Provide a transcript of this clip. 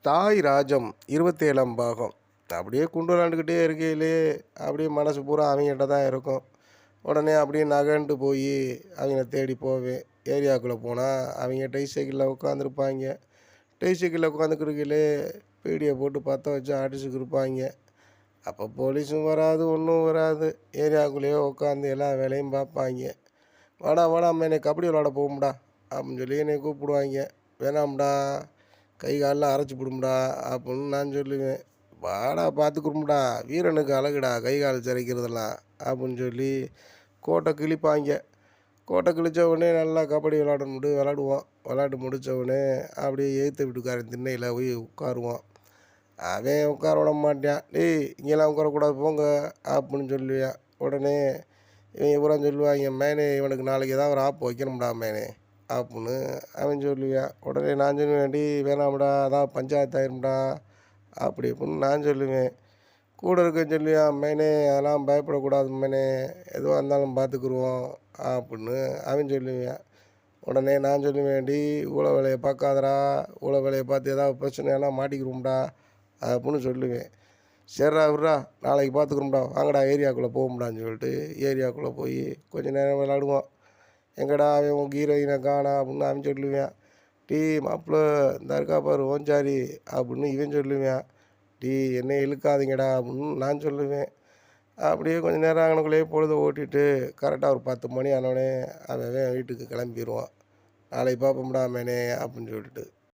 தாய் ராஜம் 27ஆம் பாகம். அப்படியே குண்டு விளாண்டுக்கிட்டே இருக்கையிலே, அப்படியே மனசு பூரா அவங்ககிட்ட தான் இருக்கும். உடனே அப்படியே நகண்டு போய் அவங்கள தேடி போவேன். ஏரியாக்குள்ளே போனால் அவங்க டை சைக்கிளில் உட்காந்துருப்பாங்க. டை சைக்கிளில் உட்காந்துக்கிருக்கையிலே பீடியை போட்டு பற்ற வச்சு அடிச்சுக்கு இருப்பாங்க. அப்போ போலீஸும் வராது, ஒன்றும் வராது. ஏரியாக்குள்ளேயே உட்காந்து எல்லா வேலையும் பார்ப்பாங்க. வாடா வாடா என்னை கபடி விளாட போகும்டா அப்படின்னு சொல்லி என்னை கூப்பிடுவாங்க. வேணாம்டா, கை காலெலாம் அரைச்சி விடும்டா அப்படின்னு நான் சொல்லுவேன். வாடா பார்த்துக்குரும்டா, வீரனுக்கு அழகுடா கை கால் சிரைக்கிறதெல்லாம் அப்படின்னு சொல்லி கோட்டை கிழிப்பாங்க. கோட்டை கிழித்த உடனே நல்லா கபடி விளாடணுட்டு விளாடுவோம். விளாட்டு முடித்த உடனே அப்படியே எதிர்த்த வீட்டுக்காரன் திண்ணையில் போய் உட்காருவோம். அவன் உட்கார விட மாட்டான். டேய், இங்கெல்லாம் உட்காரக்கூடாது போங்க அப்படின்னு சொல்லுவேன். உடனே இவங்க பூரா சொல்லுவாங்க, மேனே இவனுக்கு நாளைக்கு ஏதாவது ஒரு ஆப்பு வைக்கணும்டா மேனே அப்படின்னு அவன் சொல்லுவேன். உடனே நான் சொல்லுவேன், டி வேணாம்டா அதான் பஞ்சாயத்து ஆயிரும்டா அப்படி இப்படின்னு நான் சொல்லுவேன். கூட இருக்க சொல்லுவேன், மேனே அதெல்லாம் பயப்படக்கூடாது மேனே, எதுவாக இருந்தாலும் பார்த்துக்குருவோம் அப்படின்னு அவன் சொல்லுவேன். உடனே நான் சொல்லுவேன், டி ஊழ வேலையை பார்க்காதடா, ஊழ வேலையை பார்த்து ஏதாவது பிரச்சனையெல்லாம் மாட்டிக்கிறோம்டா அப்படின்னு சொல்லுவேன். சரிடா விட்றா, நாளைக்கு பார்த்துக்குறோம்டா, வாங்கடா ஏரியாக்குள்ளே போகும்டான்னு சொல்லிட்டு ஏரியாக்குள்ளே போய் கொஞ்சம் நேரம் விளாடுவோம். எங்கடா அவன் உன் ஹீரோயினை காணா அப்படின்னு அவன் சொல்லுவேன். டீ மாப்பிள்ள இந்த இருக்கா பாரு ஓஞ்சாரி அப்படின்னு இவன் சொல்லுவேன். டீ என்னை இழுக்காதீங்கடா அப்படின்னு நான் சொல்லுவேன். அப்படியே கொஞ்சம் நேரம் அங்கனக்குள்ளேயே பொழுத ஓட்டிட்டு கரெக்டாக ஒரு 10 மணி ஆனோடனே அவன் வீட்டுக்கு கிளம்பிடுவான். நாளைக்கு பார்ப்போம்டா மேனே அப்படின்னு சொல்லிட்டு.